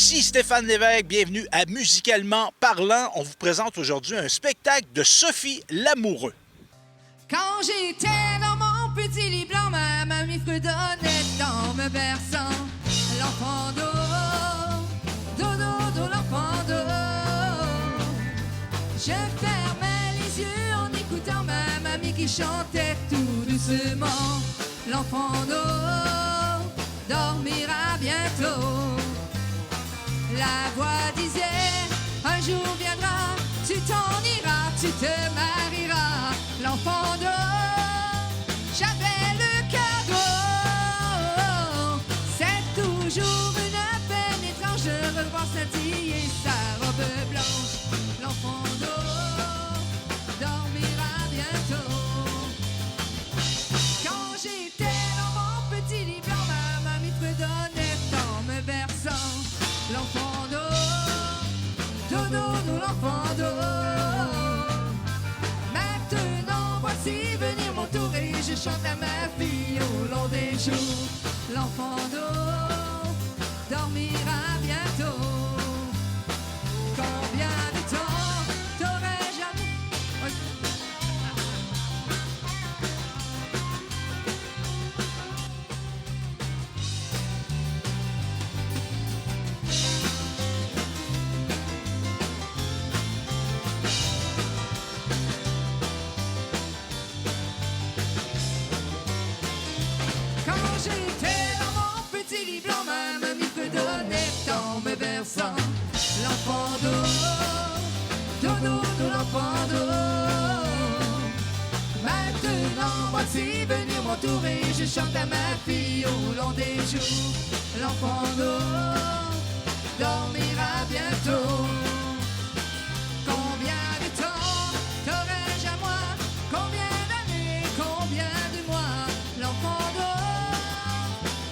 Ici Stéphane Lévesque, bienvenue à Musicalement Parlant. On vous présente aujourd'hui un spectacle de Sophie Lamoureux. Quand j'étais dans mon petit lit blanc, ma mamie fredonnait en me berçant. L'enfant d'eau, l'enfant d'eau. Je fermais les yeux en écoutant ma mamie qui chantait tout doucement. L'enfant d'eau dormira bientôt. La voix disait, un jour viendra, tu t'en iras, tu te marieras. L'enfant d'eau, j'avais le cœur gros. C'est toujours une peine étrange de revoir scintiller sa robe blanche. L'enfant d'eau dormira bientôt. Quand j'étais dans mon petit lit blanc, ma mamie fredonnait en me berçant. L'enfant d'eau, l'enfant d'eau. Maintenant, voici venir mon tour et je chante à ma fille au long des jours. L'enfant d'eau dormira bientôt. Combien de temps t'aurais-je à vous? Quand j'étais dans mon petit lit blanc, ma mamie fredonnait en me berçant. L'enfant d'eau, l'enfant d'eau. Maintenant, voici venir mon tour et je chante à ma fille au long des jours. L'enfant d'eau dormira bientôt. Combien de temps t'aurais-je à moi? Combien d'années, combien de mois? L'enfant d'eau,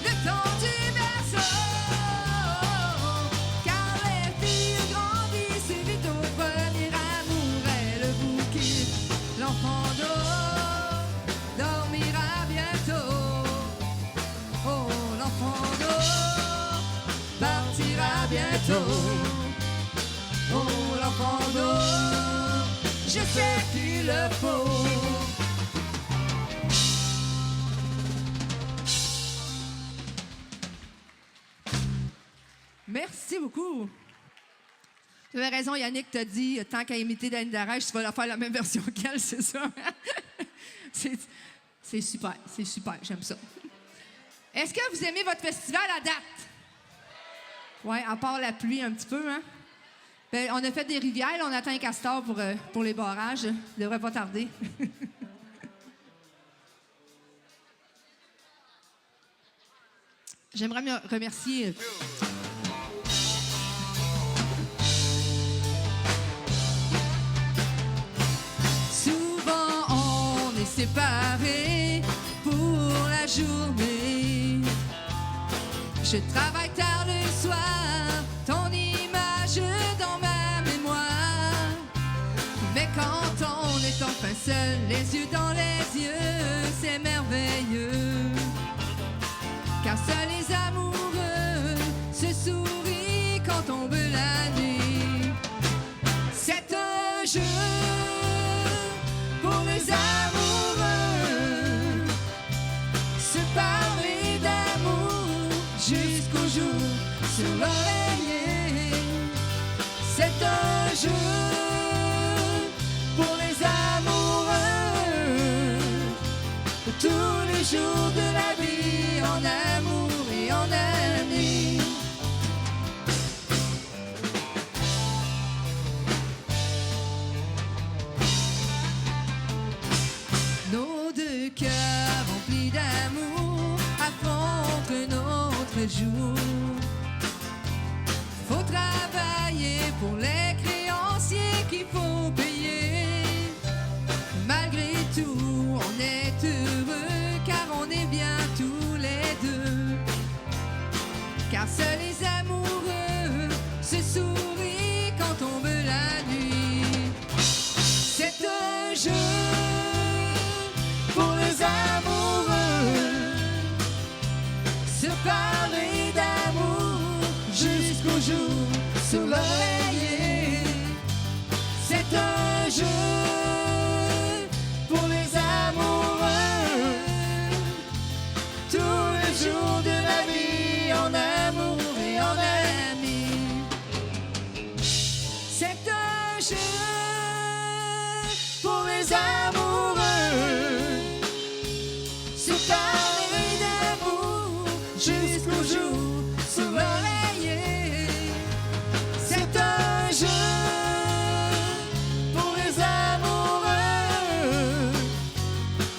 le temps du berceau. Car les filles grandissent vite au premier amour, elles vous quittent. L'enfant d'eau dormira bientôt. Oh, l'enfant d'eau partira bientôt. Oh, l'enfant d'eau, je sais qu'il le faut. Merci beaucoup. Tu avais raison, Yannick t'a dit, tant qu'à imiter Dani Darèche, tu vas la faire la même version qu'elle, c'est ça? C'est super, j'aime ça. Est-ce que vous aimez votre festival à date? Oui, à part la pluie un petit peu, hein? Ben, on a fait des rivières, là, on attend un castor pour les barrages. Ça devrait pas tarder. J'aimerais me remercier... Souvent, on est séparés pour la journée. Je travaille tard le soir, ton image dans ma mémoire. Mais quand on est enfin seul, les yeux dans les yeux, c'est merveilleux. Car seuls les amoureux se sourient quand tombe la nuit. C'est un jeu pour les amoureux, se parler d'amour jusqu'au jour sur l'oreiller. C'est un jeu pour les amoureux, tous les jours de la vie en amour et en amis. Nos deux cœurs remplis d'amour affrontent un autre jour. Faut travailler pour les créanciers qu'il faut payer. Malgré tout, on est heureux car on est bien tous les deux. Car seuls les amoureux se sourient quand tombe la nuit. C'est un jeu pour les amoureux, se parler d'amour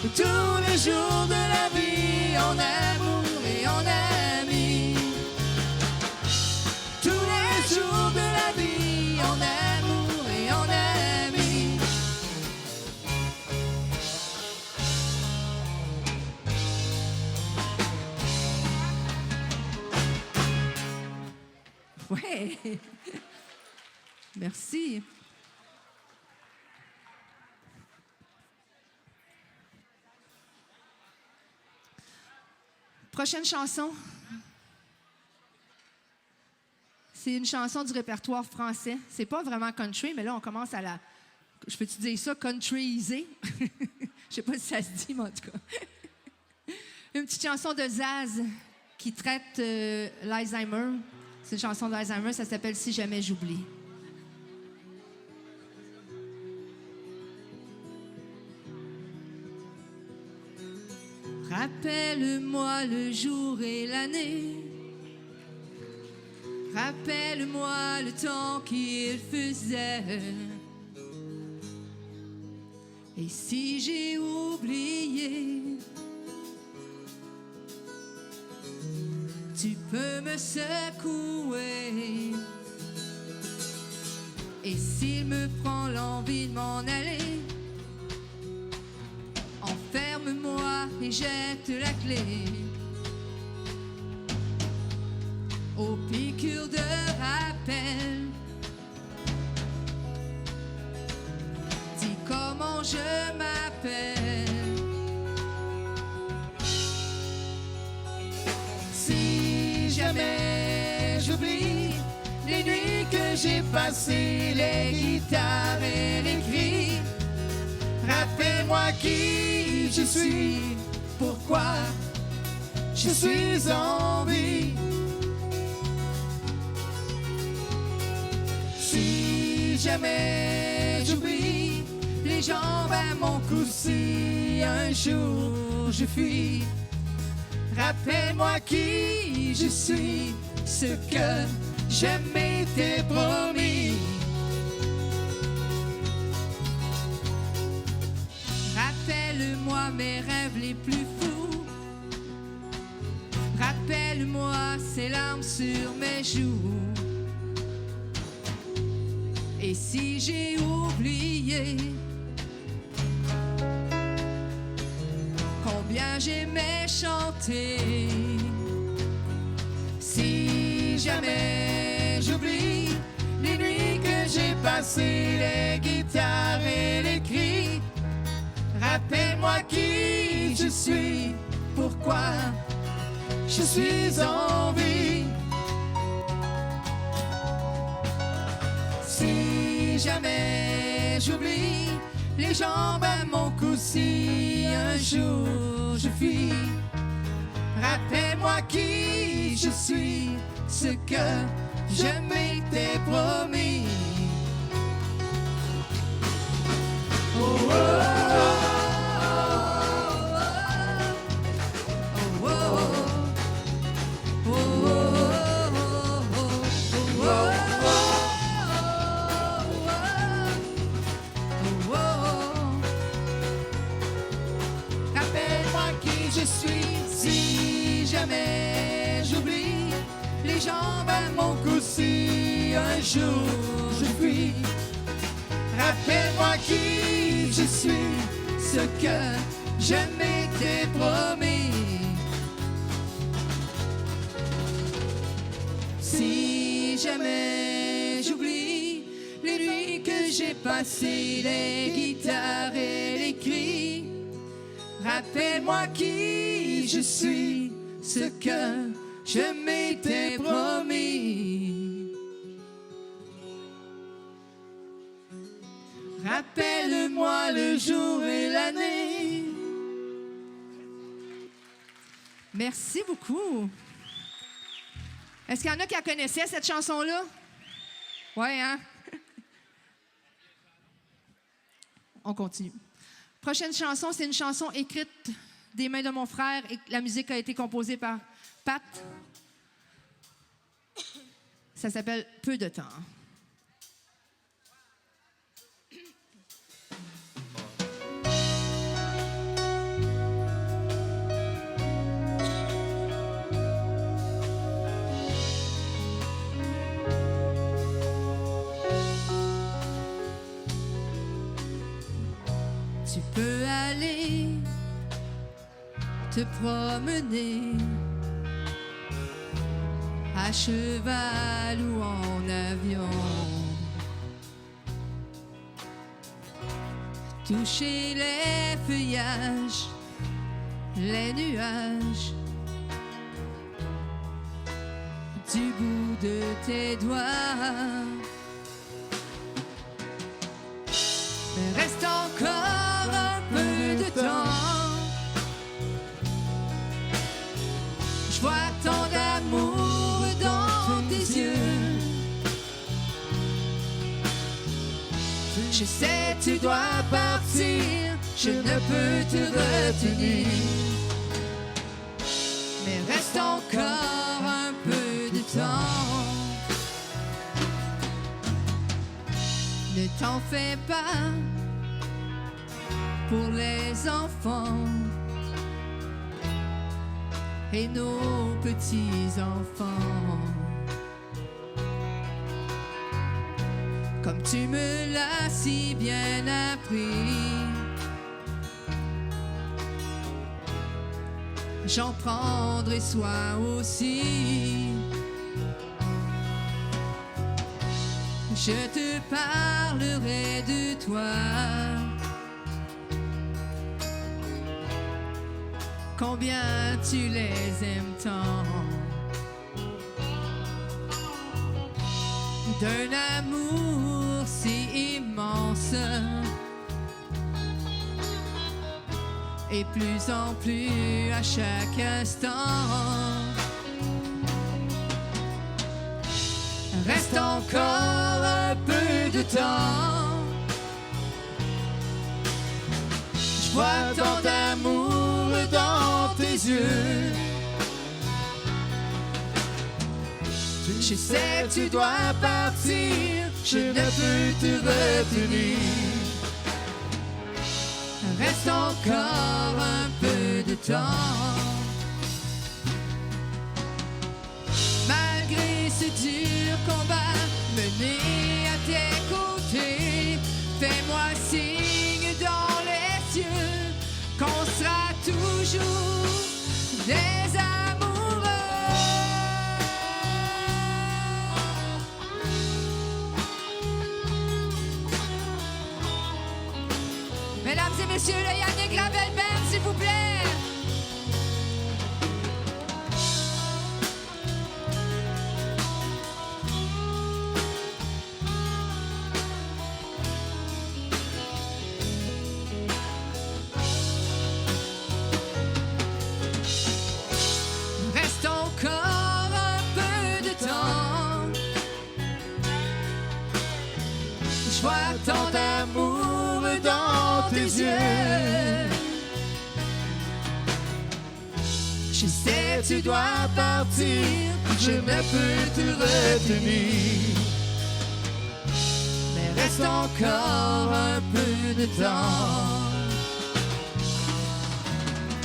tous les jours de la vie en amour et en ami. Tous les jours de la vie en amour et en ami. Ouais. Merci. Prochaine chanson. C'est une chanson du répertoire français. C'est pas vraiment country, mais là, on commence à la... Je peux-tu dire ça? Countryisé? Je sais pas si ça se dit, mais en tout cas. Une petite chanson de Zaz qui traite l'Alzheimer. C'est une chanson d'Alzheimer, ça s'appelle « Si jamais j'oublie ». Rappelle-moi le jour et l'année. Rappelle-moi le temps qu'il faisait. Et si j'ai oublié, tu peux me secouer. Et s'il me prend l'envie de m'en aller, enferme-moi et jette la clé. Aux piqûres de rappel, dis comment je m'appelle. Si jamais j'oublie les nuits que j'ai passées, les guitares et les cris, rappelle-moi qui je suis, pourquoi je suis en vie. Si jamais j'oublie les jambes à mon cou, si un jour je fuis, rappelle-moi qui je suis, ce que je m'étais promis. Rappelle-moi mes rêves les plus fous. Rappelle-moi ces larmes sur mes joues. Et si j'ai oublié combien j'aimais chanter, si jamais j'oublie les nuits que j'ai passées, les guitares et les cris, rappelle-moi qui je suis, pourquoi je suis en vie. Si jamais j'oublie les jambes à mon cou, si un jour je fuis, rappelle-moi qui je suis, ce que je m'étais promis. Oh, oh, oh. Je suis, si jamais j'oublie les jambes à mon cou, si un jour je fuis, rappelle-moi qui je suis, ce que je m'étais promis. Si jamais j'oublie les nuits que j'ai passées, les guitares et les cris, rappelle-moi qui je suis, ce que je m'étais promis. Rappelle-moi le jour et l'année. Merci beaucoup. Est-ce qu'il y en a qui la connaissaient, cette chanson-là? Ouais, hein? On continue. Prochaine chanson, c'est une chanson écrite des mains de mon frère et la musique a été composée par Pat. Ça s'appelle « Peu de temps ». te promener à cheval ou en avion, toucher les feuillages, les nuages du bout de tes doigts. Mais reste encore un peu de temps. Je vois tant d'amour dans tes yeux. Je sais, tu dois partir, je ne peux te retenir. Mais reste encore un peu de temps. Ne t'en fais pas pour les enfants et nos petits-enfants. Comme tu me l'as si bien appris, j'en prendrai soin aussi. Je te parlerai de toi, combien tu les aimes tant, d'un amour si immense, et plus en plus à chaque instant. Reste encore un peu de temps. Je vois tant d'amour dans tes yeux. Je sais que tu dois partir, je ne peux te retenir. Reste encore un peu de temps. Malgré ce dur combat mené à tes côtés, fais-moi signe dans les cieux qu'on sera toujours des amoureux. Mesdames et messieurs, le Yannick Gravel Band, s'il vous plaît. Reste encore un peu de temps. Je vois tant d'amour dans tes yeux. Je sais, tu dois partir, je ne peux te retenir. Mais reste encore un peu de temps.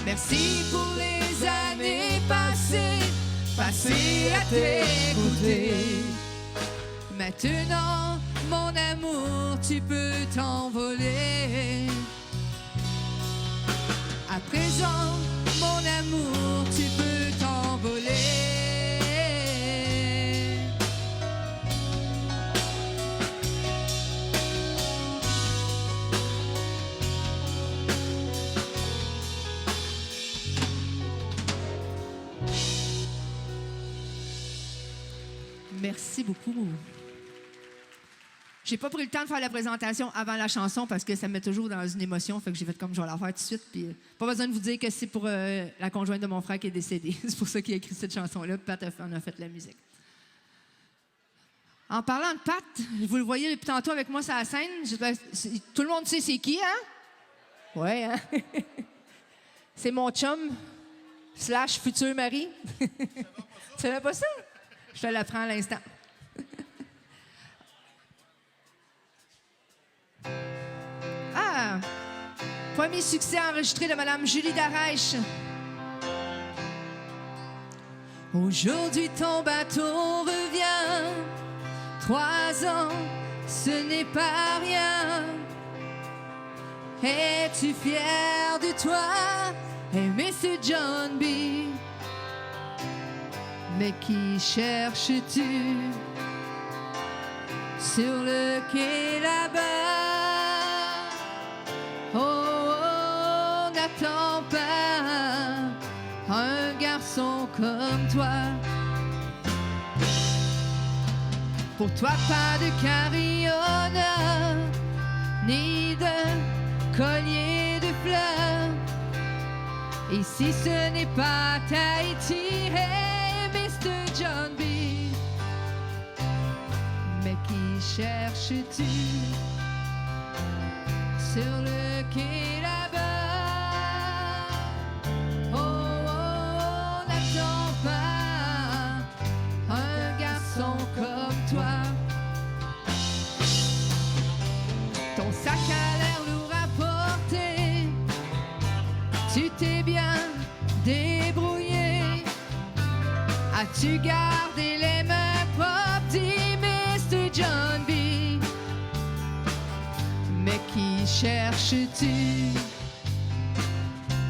Merci pour les années passées à t'écouter. Maintenant, mon amour, tu peux t'envoler. À présent, mon amour, tu peux t'envoler. Merci beaucoup. J'ai pas pris le temps de faire la présentation avant la chanson parce que ça me met toujours dans une émotion. Fait que j'ai fait comme je vais la faire tout de suite. Puis pas besoin de vous dire que c'est pour la conjointe de mon frère qui est décédée. C'est pour ça qu'il a écrit cette chanson-là. Pat en a fait la musique. En parlant de Pat, vous le voyez depuis tantôt avec moi sur la scène. Tout le monde sait c'est qui, hein? Ouais, hein? C'est mon chum / futur mari. Tu savais pas ça? Je te l'apprends à l'instant. Ah! Premier succès enregistré de Mme Julie Darèche. Aujourd'hui, ton bateau revient. 3 ans, ce n'est pas rien. Es-tu fier de toi? Aimer, c'est John B. Mais qui cherches-tu sur le quai là-bas? Oh, oh, n'attends pas un garçon comme toi. Pour toi, pas de carillonneur, ni de collier de fleurs. Et si ce n'est pas Tahiti, hey, Mr. John B. Mais qui cherches-tu sur le quai là-bas? Oh, oh, n'attends pas un garçon comme toi. Ton sac a l'air lourd à porter, tu t'es bien débrouillé. As-tu gardé les mains propres, dit Mr. John B. Mais qui cherches-tu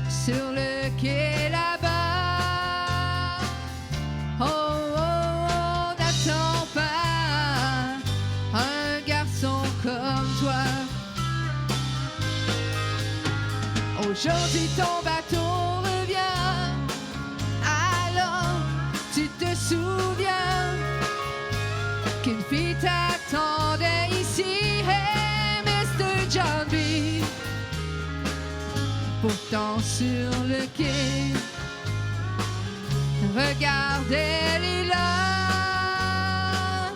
sur le quai là-bas? Oh, oh, oh, n'attends pas un garçon comme toi. Aujourd'hui ton bateau revient, alors tu te souviens qu'une fille t'attendait ici, hey, Mr. John B. Pourtant sur le quai, regarde, elle est là.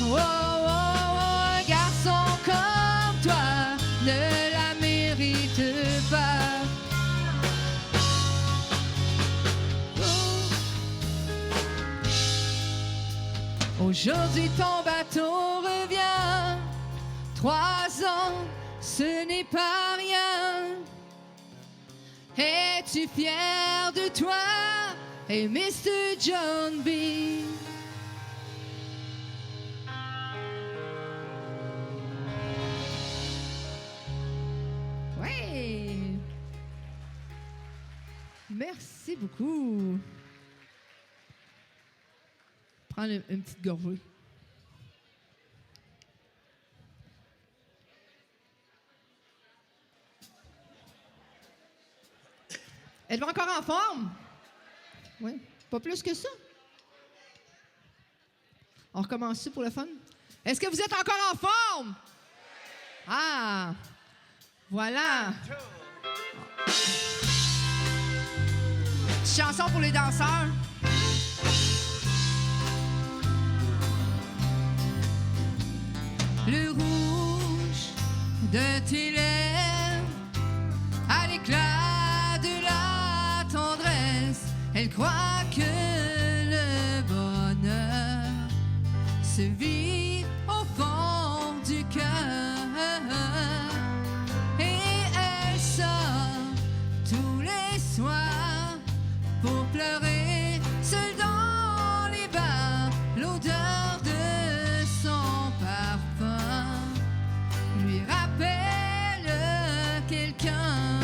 Oh, oh, oh, un garçon comme toi ne la mérite pas. Aujourd'hui ton bateau revient, 3 ans, ce n'est pas rien. Es-tu fier de toi, et Mr. John B? Ouais. Merci beaucoup. Prends une petite gorgée. Êtes-vous encore en forme? Oui, pas plus que ça. On recommence ça pour le fun? Est-ce que vous êtes encore en forme? Ah, voilà. Petite chanson pour les danseurs. Le rouge de tes lèvres à l'éclat de la tendresse, elle croit que le bonheur se vit au fond du cœur. Et elle sort tous les soirs pour pleurer seule dans les bars. L'odeur de son parfum lui rappelle quelqu'un.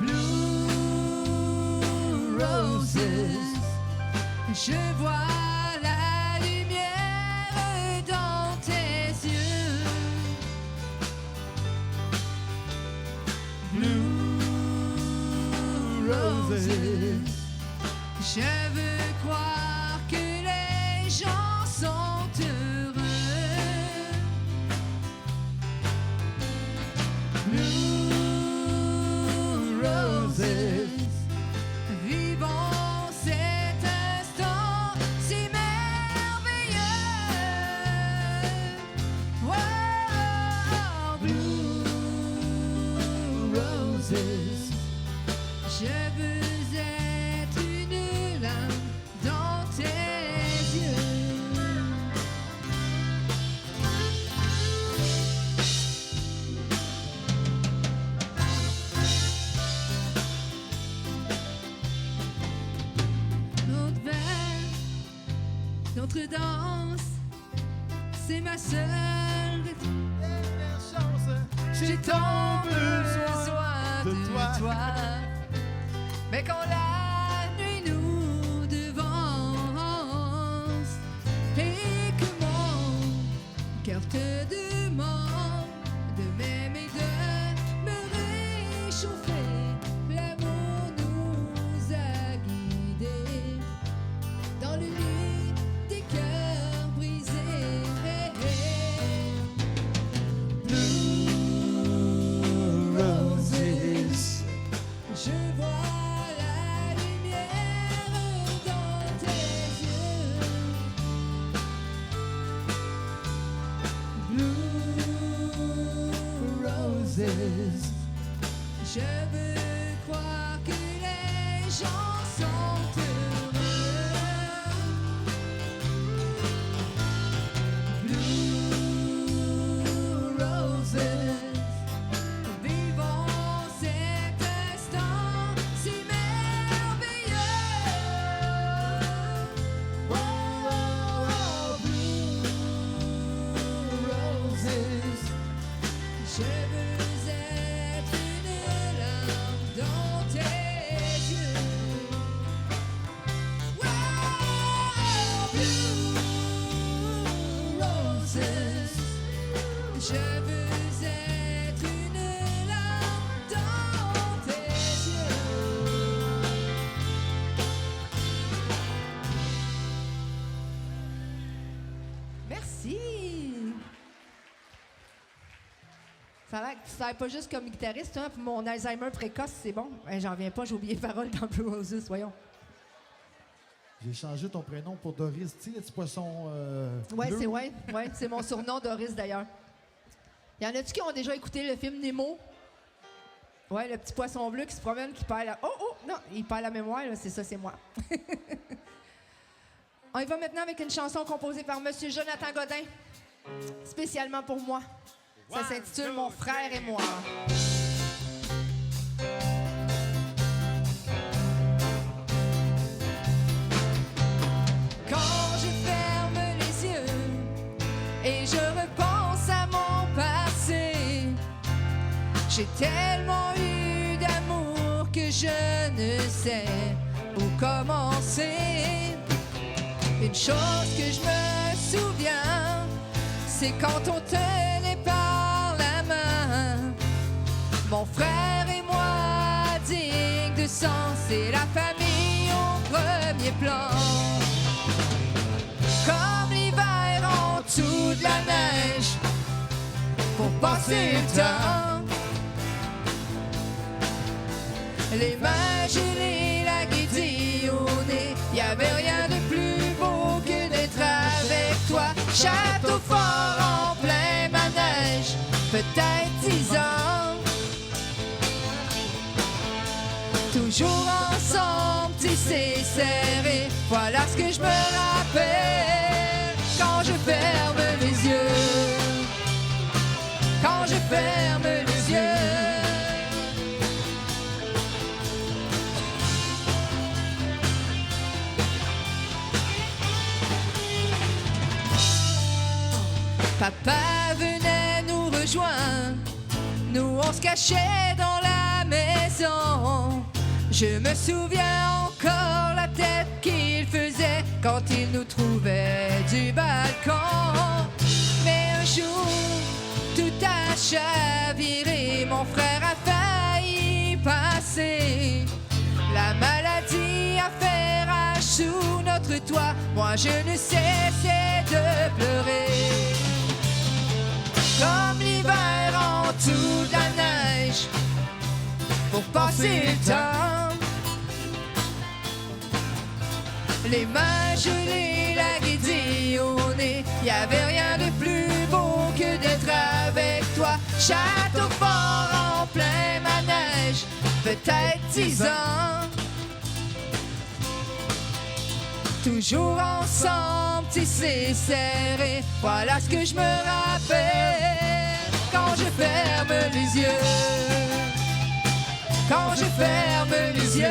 Blue roses, je vois la lumière dans tes yeux. Blue roses, je veux croire que les gens sont heureux. Blue roses, vivons cet instant si merveilleux. Oh, blue roses, je veux être une lame dans tes yeux. Notre verre, notre danse, c'est ma seule. J'ai tant besoin de toi. Mais quand la nuit nous devance et que mon cœur te demande de m'aimer, de me réchauffer, l'amour nous a guidés dans le lit des cœurs brisés. Blue roses, je vois la lumière dans tes yeux. Blue roses, je veux croire que les gens sont heureux. Blue roses, vivons cet instant si merveilleux. Oh, oh, oh, blue roses, je veux être une larme dans tes yeux. Oh, blue roses, je veux être une larme dans tes yeux. Merci. Ça a l'air que tu ne pas juste comme guitariste, hein, puis mon Alzheimer précoce, c'est bon. J'en viens pas, j'ai oublié les paroles dans Blue Roses, voyons. J'ai changé ton prénom pour Doris, tu sais, le petit poisson Ouais, bleu. c'est mon surnom Doris d'ailleurs. Y en a-tu qui ont déjà écouté le film Nemo? Ouais, le petit poisson bleu qui se promène, qui perd la... Oh, non, il perd la mémoire, là, c'est ça, c'est moi. On y va maintenant avec une chanson composée par Monsieur Jonathan Godin, spécialement pour moi. Ça s'intitule Mon frère et moi. Quand je ferme les yeux et je repense à mon passé, j'ai tellement eu d'amour que je ne sais où commencer. Une chose que je me souviens, c'est quand on tenait par la main, mon frère et moi, dignes de sens, et la famille au premier plan. Comme l'hiver en dessous de la neige, pour passer le temps, les mains gelées, la guédille au nez, y avait rien de plus beau que d'être avec toi. Château fort en plein manège, peut-être 10 ans. Toujours ensemble, tissés, serrés, voilà ce que je me rappelle quand je ferme les yeux. Quand je ferme les yeux. Papa venait nous rejoindre, nous on se cachait dans la maison. Je me souviens encore la tête qu'il faisait quand il nous trouvait du balcon. Mais un jour, tout a chaviré, mon frère a failli passer. La maladie a fait rage sous notre toit, moi je ne cessais de pleurer. Comme l'hiver en dessous de la neige, pour passer le temps. Les mains gelées, la guédille au nez, y avait rien de plus beau que d'être avec toi. Château fort en plein manège, peut-être 10 ans. Toujours ensemble, tissés, serrés, voilà ce que je me rappelle quand je ferme les yeux. Quand je ferme les yeux.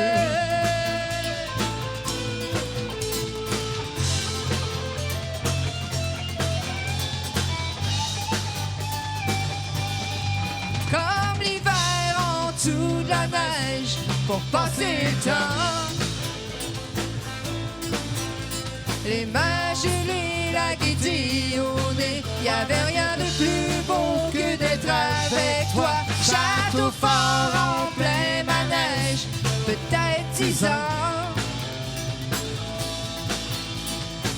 Comme l'hiver en dessous de neige pour passer le temps. Les mains gelées, la gaieté au nez, y avait rien de plus beau que d'être avec toi. Château fort en plein manège, peut-être 10 ans.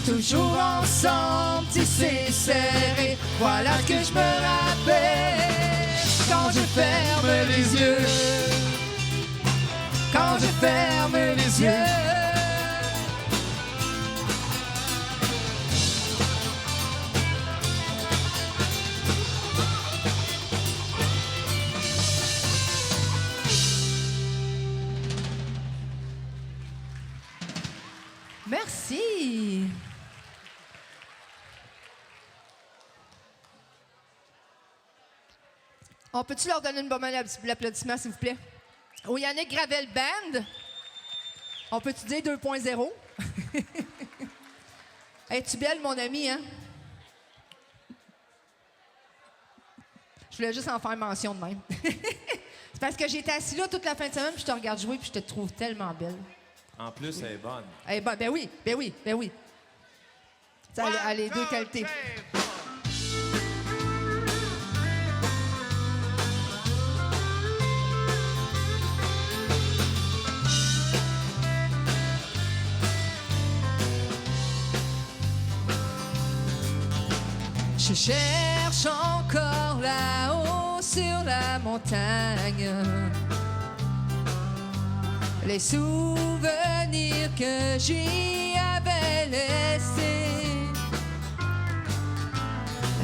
Toujours ensemble, tissés, serrés, voilà ce que je me rappelle. Quand je ferme les yeux, quand je ferme les yeux. Merci. On peut-tu leur donner une bonne main d'applaudissement, s'il vous plaît? Au Yannick Gravel Band. On peut-tu dire 2.0? Es-tu belle, mon ami, hein? Je voulais juste en faire mention de même. C'est parce que j'étais assis là toute la fin de semaine, puis je te regarde jouer, puis je te trouve tellement belle. En plus, elle est bonne. Elle est bonne. Ben oui, ben oui, ben oui. Ça, elle a les deux qualités. Je cherche encore là-haut sur la montagne les souvenirs que j'y avais laissés,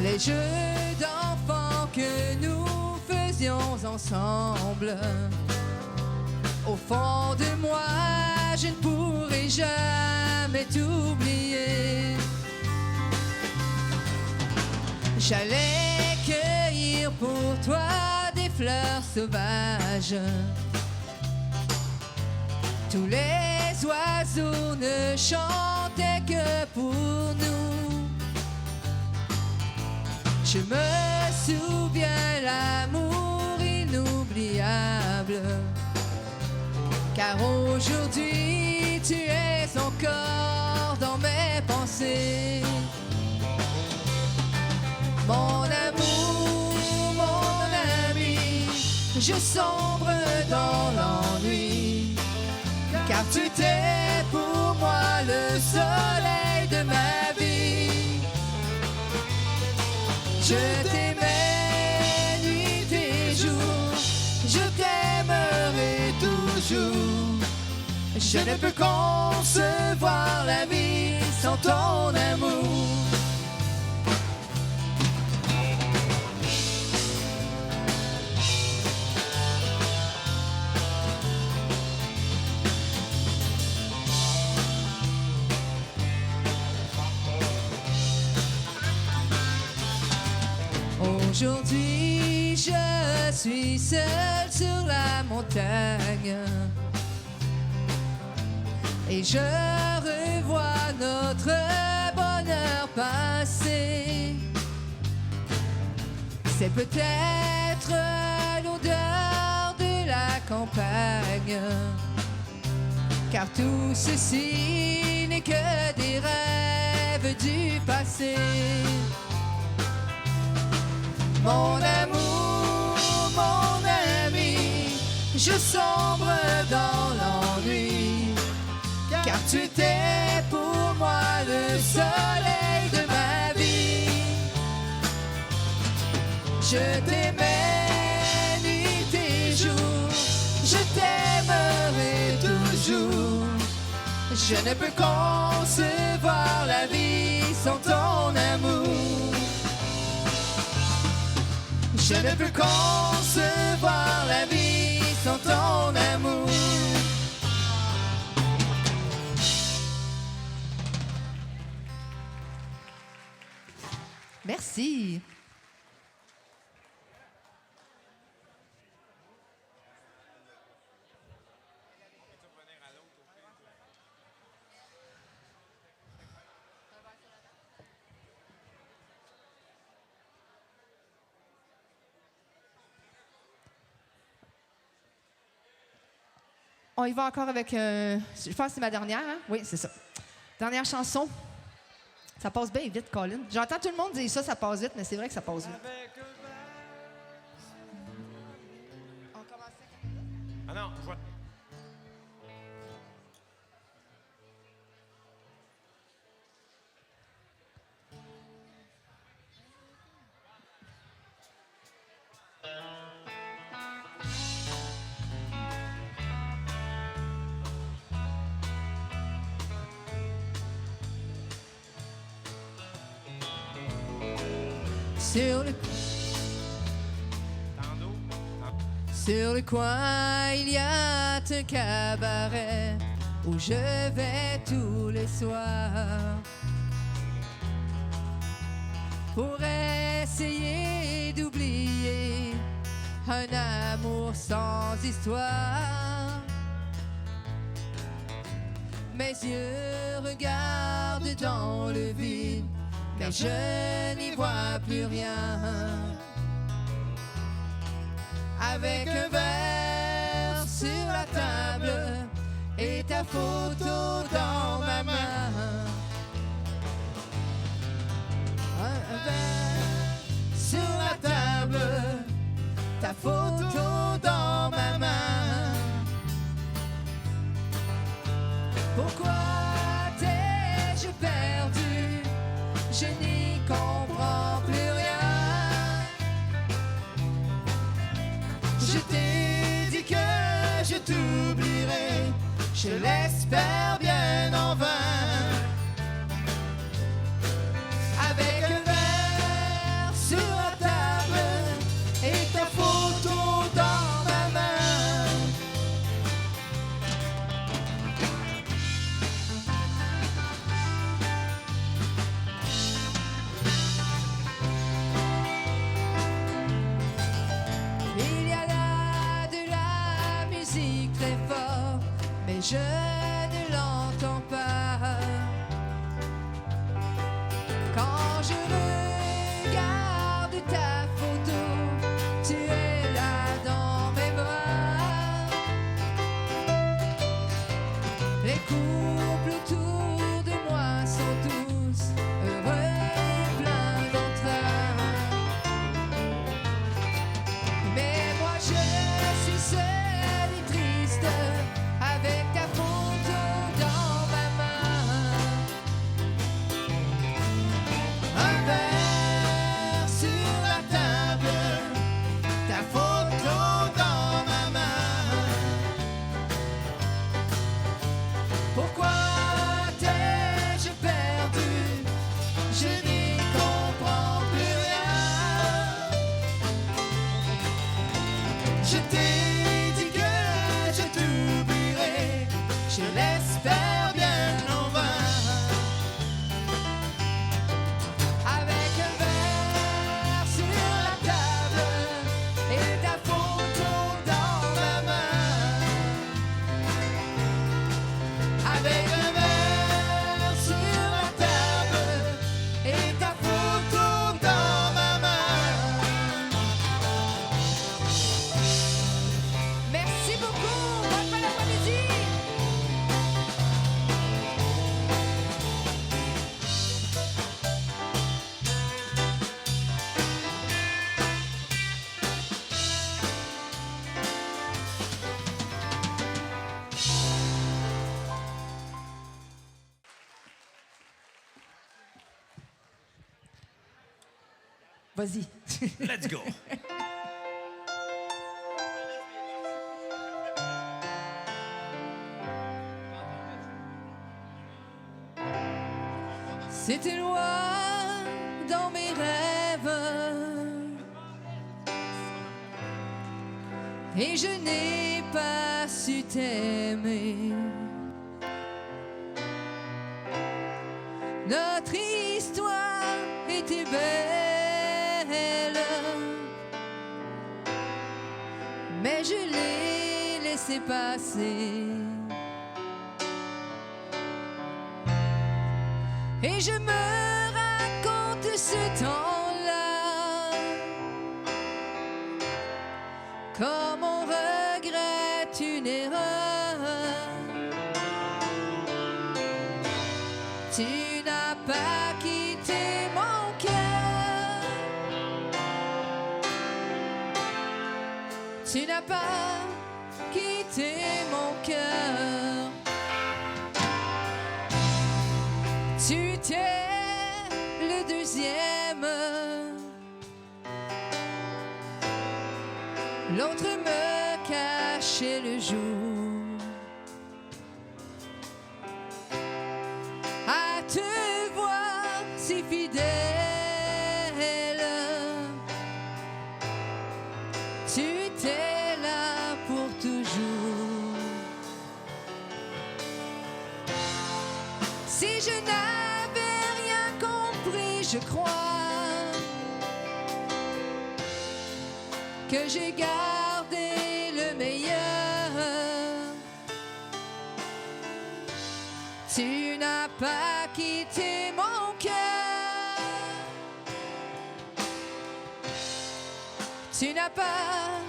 les jeux d'enfants que nous faisions ensemble. Au fond de moi, je ne pourrai jamais t'oublier. J'allais cueillir pour toi des fleurs sauvages. Tous les oiseaux ne chantaient que pour nous. Je me souviens l'amour inoubliable. Car aujourd'hui, tu es encore dans mes pensées. Mon amour, mon ami, je sombre dans l'ennui. Car tu étais pour moi le soleil de ma vie. Je t'aimais nuit et jour, je t'aimerai toujours. Je ne peux concevoir la vie sans ton amour. Aujourd'hui, je suis seule sur la montagne et je revois notre bonheur passé. C'est peut-être l'odeur de la campagne, car tout ceci n'est que des rêves du passé. Mon amour, mon ami, je sombre dans l'ennui. Car tu étais pour moi le soleil de ma vie. Je t'aimais nuit et jour, je t'aimerai toujours. Je ne peux concevoir la vie sans ton amour. Je ne peux concevoir la vie sans ton amour. Merci. On y va encore avec... je pense que c'est ma dernière, hein? Oui, c'est ça. Dernière chanson. Ça passe bien vite, Colin. J'entends tout le monde dire ça passe vite, mais c'est vrai que ça passe vite. On commence à... Ah non, je vois. Sur le coin, il y a un cabaret où je vais tous les soirs pour essayer d'oublier un amour sans histoire. Mes yeux regardent dans le vide, mais je n'y vois plus rien. Avec un verre sur la table et ta photo dans ma main. Un verre sur la table, ta photo dans ma main. Pourquoi t'ai-je perdu? Je n'y comprends plus rien. Je t'ai dit que je t'oublierai, je l'espère bien en vain. Avec un verre sur la table et ta photo dans ma main. Il y a là de la musique très fort, mais je ne l'entends pas. Quand je regarde ta photo, tu es là dans mes bras. Les couples autour de moi sont tous heureux et pleins d'entrain. Mais moi je suis seule et triste avec ta photo dans ma main. Un verre sur la table, ta photo dans ma main. Pourquoi t'ai-je perdu? Je n'y comprends plus rien. Je t'ai dit que je t'oublierai, je l'espère bien en vain. Avec un verre sur la table et ta photo dans ma main. Avec un verre sur la table et ta photo dans ma main. Merci beaucoup, bonne fin d'après-midi. Vas-y. Let's go. C'était loin dans mes rêves et je n'ai pas su t'aimer. Notre histoire était belle, mais je l'ai laissé passer. Et je me raconte ce temps-là, comme on regrette une erreur. Tu n'as pas quitté mon cœur. Tu n'as pas quitté mon cœur. Tu étais le deuxième. L'autre me cachait le jour. À te voir si fidèle, tu étais là pour toujours. Si je n'avais rien compris, je crois que j'ai gardé le meilleur. Tu n'as pas quitté mon cœur. Tu n'as pas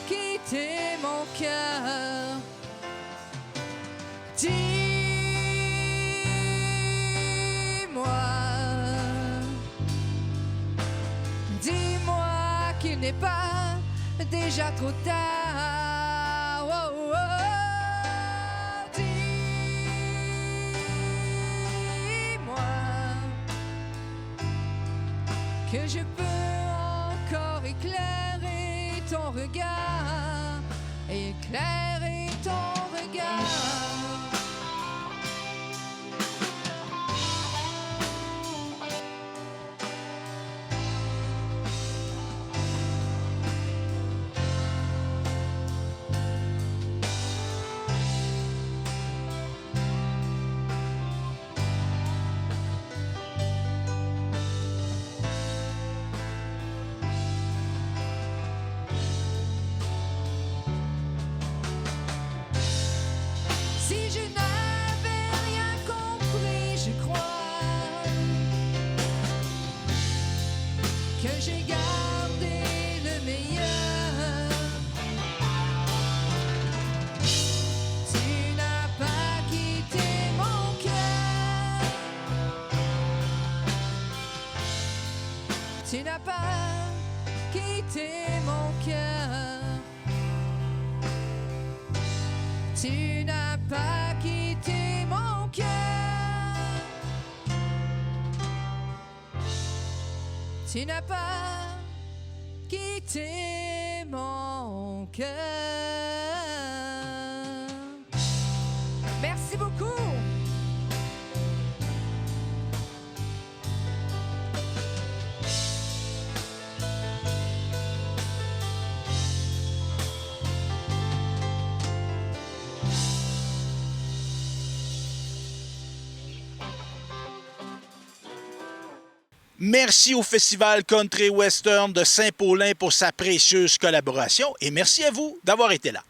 quitté mon cœur. Dis-moi qu'il n'est pas déjà trop tard. Oh, oh, oh. Dis-moi que je peux encore éclairer ton regard, éclairer ton regard. Si je n'avais rien compris, je crois que j'ai gardé le meilleur. Tu n'as pas quitté mon cœur. Tu n'as pas quitté mon cœur. Tu n'as pas quitté mon cœur. Tu n'as pas quitté mon cœur. Merci beaucoup. Merci au Festival Country Western de Saint-Paulin pour sa précieuse collaboration et merci à vous d'avoir été là.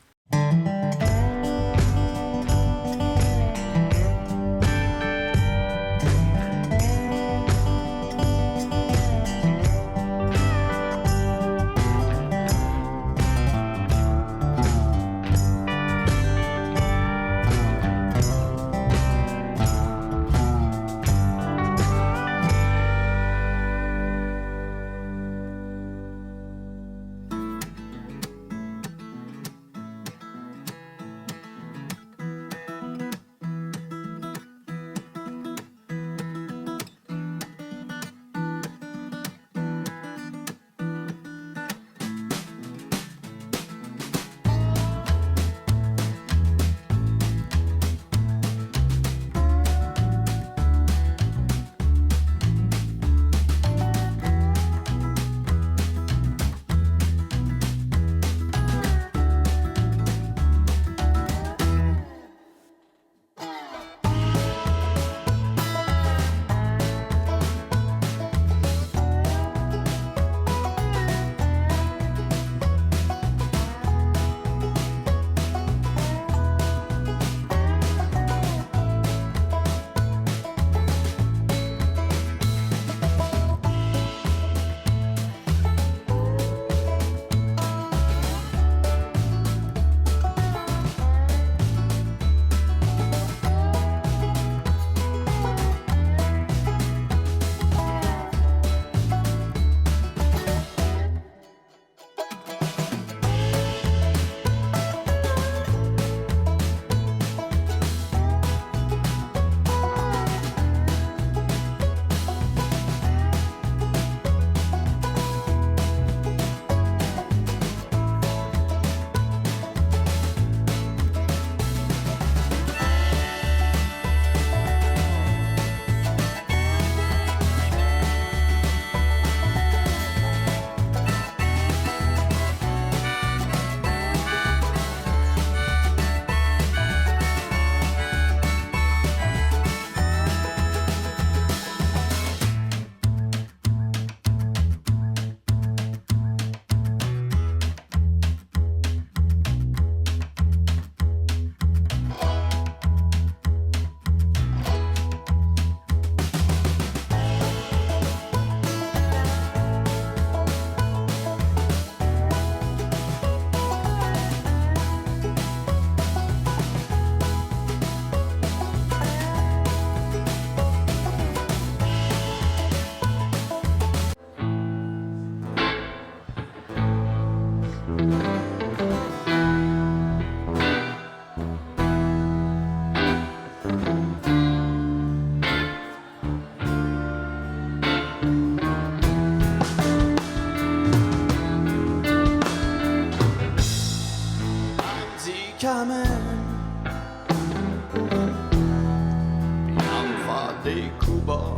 des coups bas,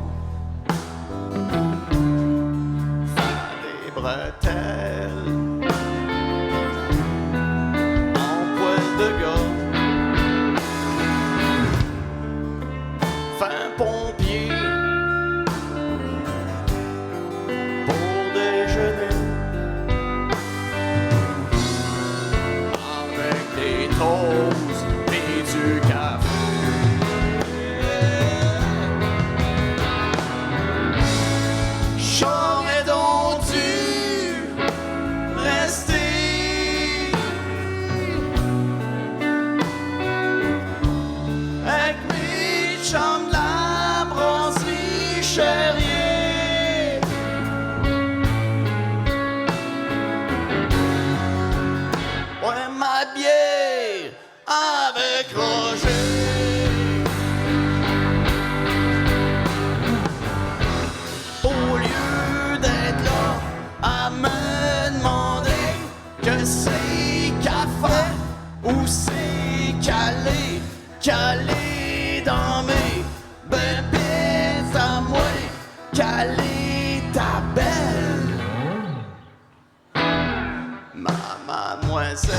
faire des bretelles en poil de gars, fin pompier pour déjeuner avec des toasts et du café. J'aurais donc dû rester avec mes chums de la brasserie Cherrier. Ouais, ma bière avec Roger. Au lieu d'être là à me demander que c'est qu'à faire ou c'est calé dans mes bébites à moi, calé ta belle, ma mademoiselle.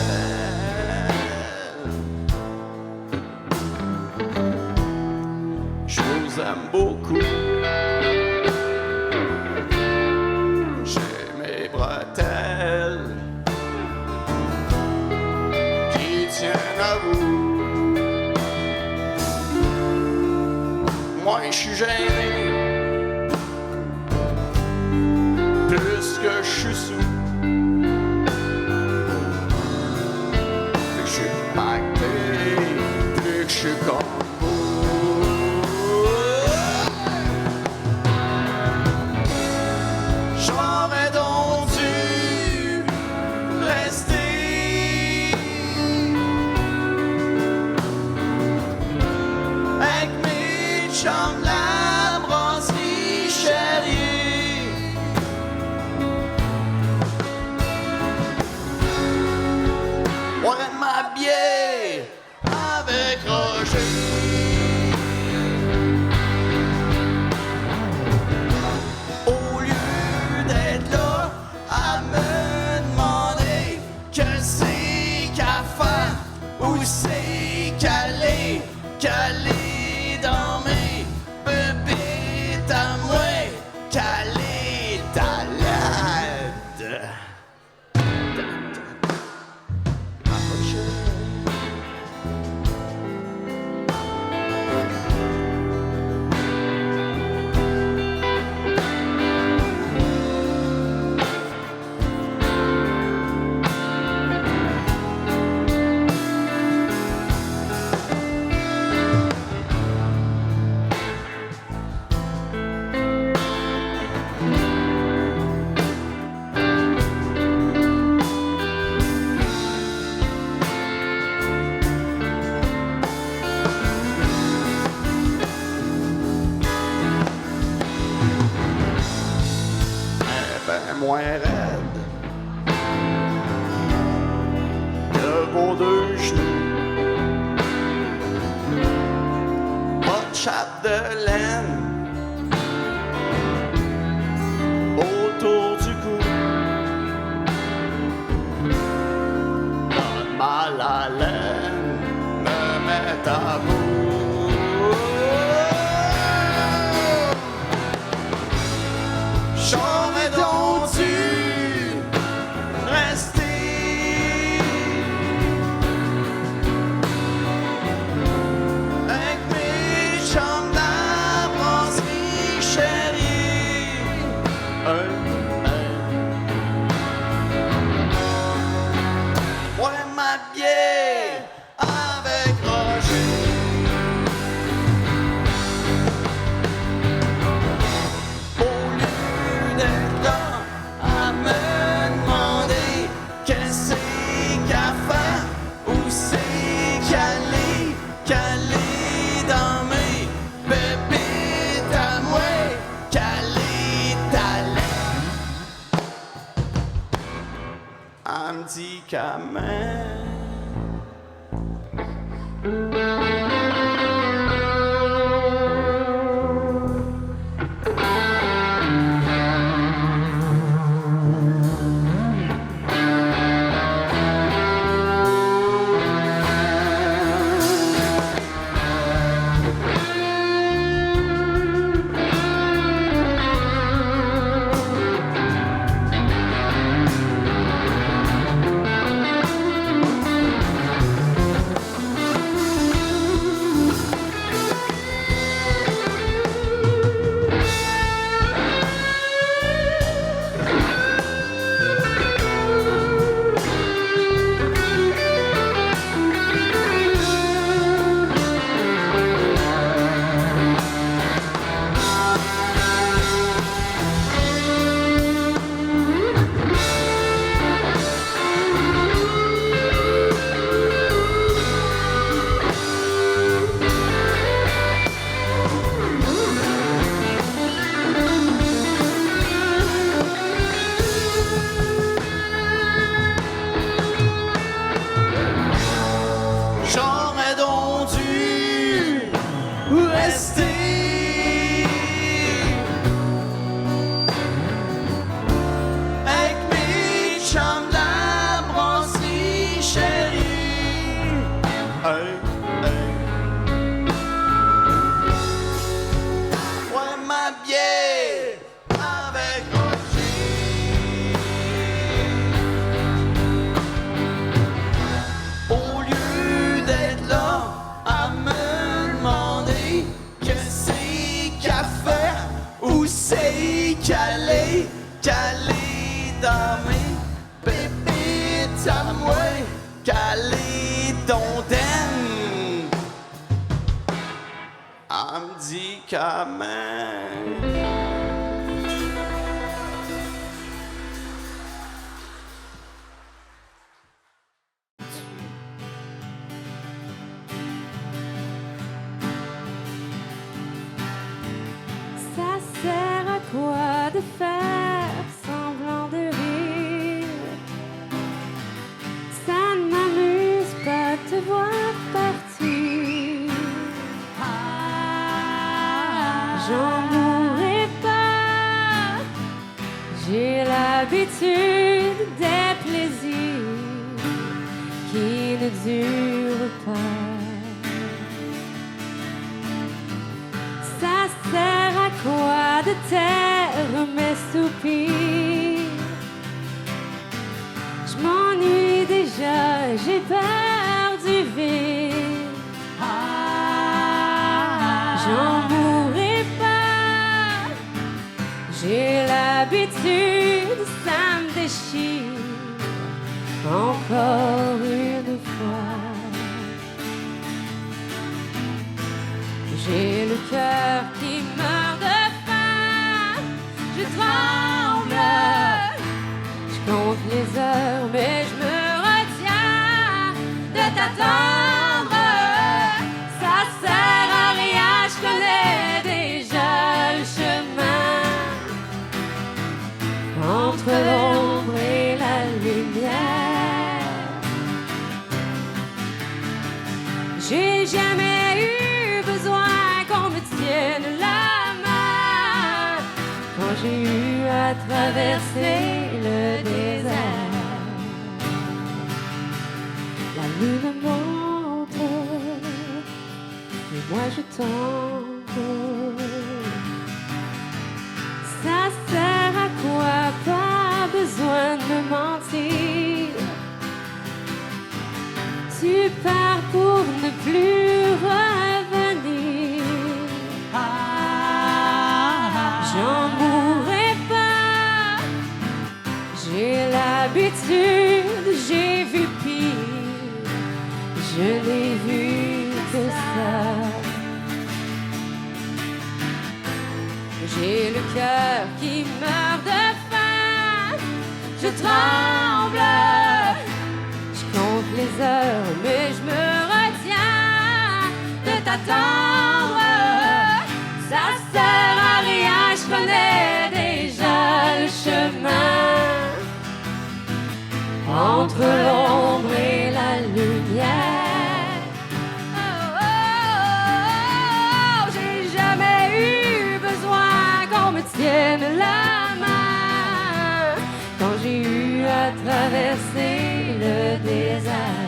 Je vous aime beaucoup. J'ai mes bretelles qui tiennent à vous. Moi, je suis gêné plus que je suis sous. Plus que je suis pacté, plus que je suis comme vous. J'aurais donc dû rester avec mes chums de la brasserie Cherrier. Ouais, ma bière avec Roger. Au lieu d'être là à me demander que c'est qu'à faire ou c'est calé dans mes bébites à moi, calé ta lade. Moins raide que vos deux genoux, pas de chape de laine autour du cou, donne mal à laine, me met à bout. J'aurais donc dû rester avec mes chums de la brasserie Cherrier. Ouais, ma bière avec Roger. Au lieu d'être là à me demander que c'est qu'à faire ou c'est calé dans mes bébites à moi, calé ta laine. Elle me dit qu'à main. Ouais, ma bière avec Roger. Au lieu d'être là à me demander que c'est qu'à faire ou c'est qu'aller dans mes pépites à moi, qu'aller ton den. Elle me dit comment. Ça sert à quoi de faire semblant de rire? Ça ne m'amuse pas de te voir partir. J'en mourrai pas. J'ai l'habitude des plaisirs qui ne durent pas. Ça sert à quoi de taire mes soupirs? Je m'ennuie déjà, j'ai peur du vide. J'en mourrai pas. J'ai l'habitude, ça me déchire. Encore une fois. J'ai le cœur qui meurt de faim. Je tremble. Je compte les heures, mais je me retiens de t'attendre. Ça sert à rien, je connais déjà le chemin. Entre l'ombre et la lumière. J'ai jamais eu besoin qu'on me tienne la main quand j'ai eu à traverser le désert. La lune monte et moi je tombe. Ça sert à quoi? Pas besoin de me mentir. Tu pars pour ne plus revenir. J'en mourrai pas. J'ai l'habitude, j'ai vu pire. Je n'ai vu que ça. J'ai le cœur qui meurt de faim. Je tremble. Je compte les heures, mais je me retiens de t'attendre. Ça sert à rien, je connais déjà le chemin. Entre l'ombre et la lumière. Oh, oh, oh, j'ai jamais eu besoin qu'on me tienne la main quand j'ai eu à traverser le désert.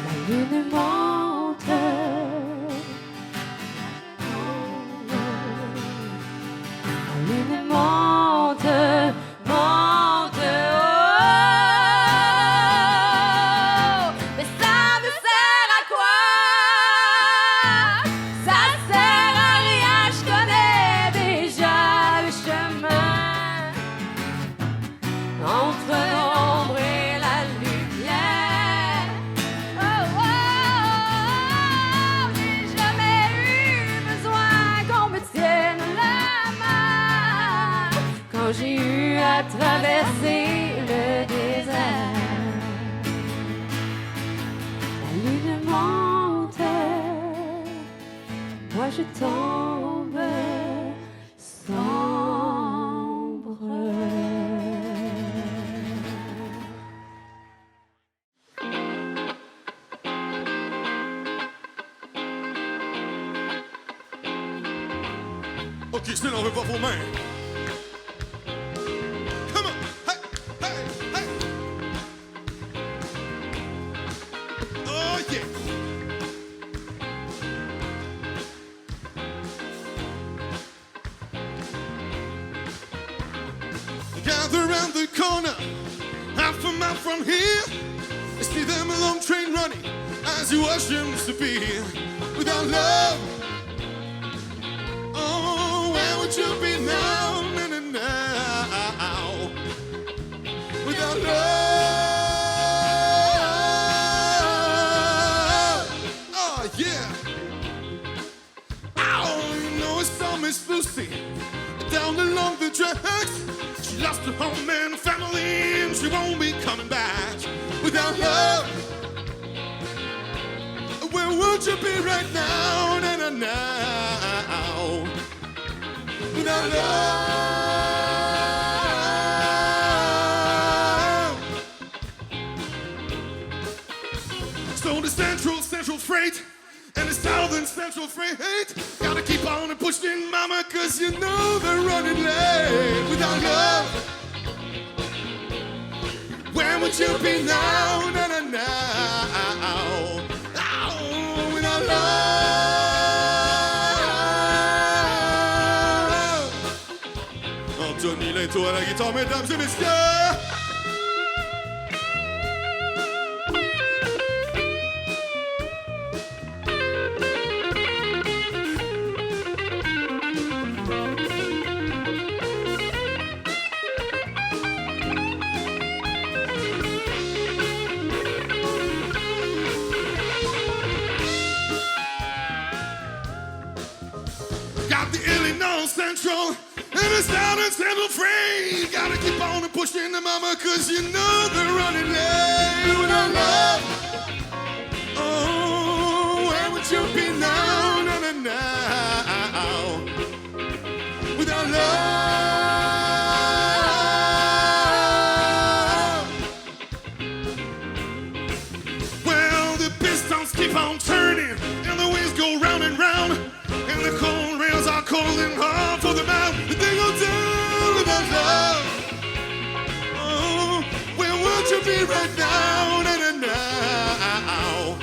La lune monte. La lune monte, monte. Oh, mais ça me sert à quoi? Ça sert à rien, je connais déjà le chemin. Entre l'ombre et la lumière. Oh, oh, oh, j'ai jamais eu besoin qu'on me tienne la main quand j'ai eu à traverser le désert. La lune monte, moi je tombe sombre. Ok, Snell, on veut pas vos mains. Come on! Hey! Hey! Hey! yeah. Gather around the corner, half a mile from here. You see them long train running as you watch them disappear. Without love, oh, where would you be now? Now. Without love, oh yeah. Oh, you know it's all Miss Lucy down along the tracks. She lost her home and family, and she won't be coming back. Without love, where would you be right now? Now. Without love. So the Central Freight and the Southern Central Freight gotta keep on pushing, mama, cause you know they're running late. Without love, where would you be now? Oh, without love. Anthony Leto à la guitare, mesdames et messieurs. Got the Illinois Central and the Southern Central Freight. Gotta keep on pushing the mama, cause you know they're running late. Without love, oh, where would you be now? Now. Without love, well, the pistons keep on turning and the wheels go round and round. And the cold rails are cold and hard for the mouth. They go down without love. Oh, where would you be right now? Now.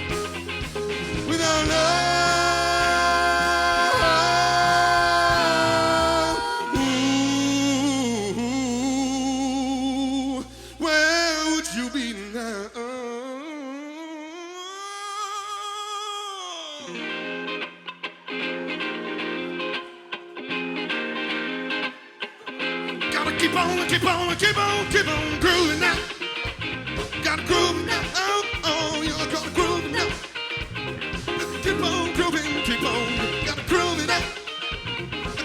Without love. Ooh, where would you be now? Keep on grooving now. Gotta groove now. Oh, you gotta groove now. Keep on grooving, gotta groove it now.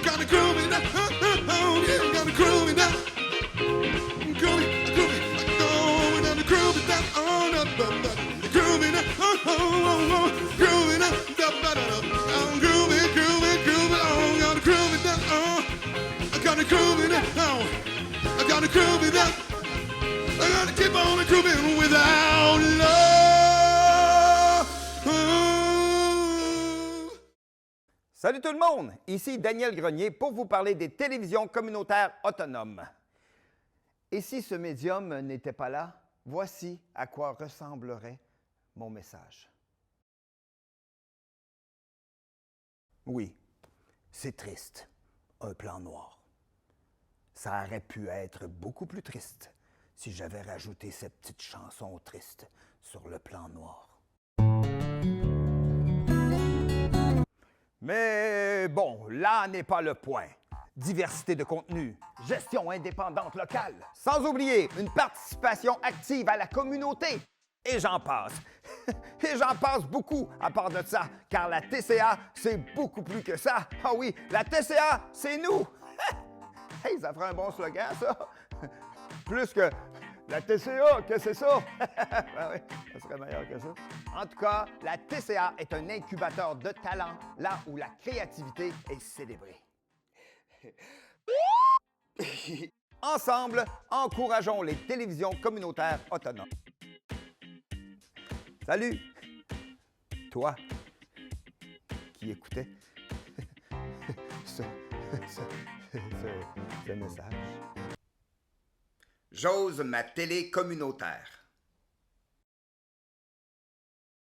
Gotta groove it now. Oh, yeah, gotta groove it now. Groove it, oh, gotta groove it now. Oh, no, groove it now. Oh, groove it now. Oh, groove it, oh, gotta groove it now. Oh, I gotta groove it now. I gotta groove it up. I gotta keep on grooving without love. Salut tout le monde! Ici Daniel Grenier pour vous parler des télévisions communautaires autonomes. Et si ce médium n'était pas là, voici à quoi ressemblerait mon message. Oui, c'est triste, un plan noir. Ça aurait pu être beaucoup plus triste si j'avais rajouté cette petite chanson triste sur le plan noir. Mais bon, là n'est pas le point. Diversité de contenu, gestion indépendante locale, sans oublier une participation active à la communauté. Et j'en passe. Et j'en passe beaucoup à part de ça, car la TCA, c'est beaucoup plus que ça. Ah oui, la TCA, c'est nous. Hey, ça ferait un bon slogan, ça! Plus que la TCA, qu'est-ce que c'est ça? Ben oui, ça serait meilleur que ça. En tout cas, la TCA est un incubateur de talent, là où la créativité est célébrée. Ensemble, encourageons les télévisions communautaires autonomes. Salut! Toi qui écoutais ce message. J'ose ma télé communautaire.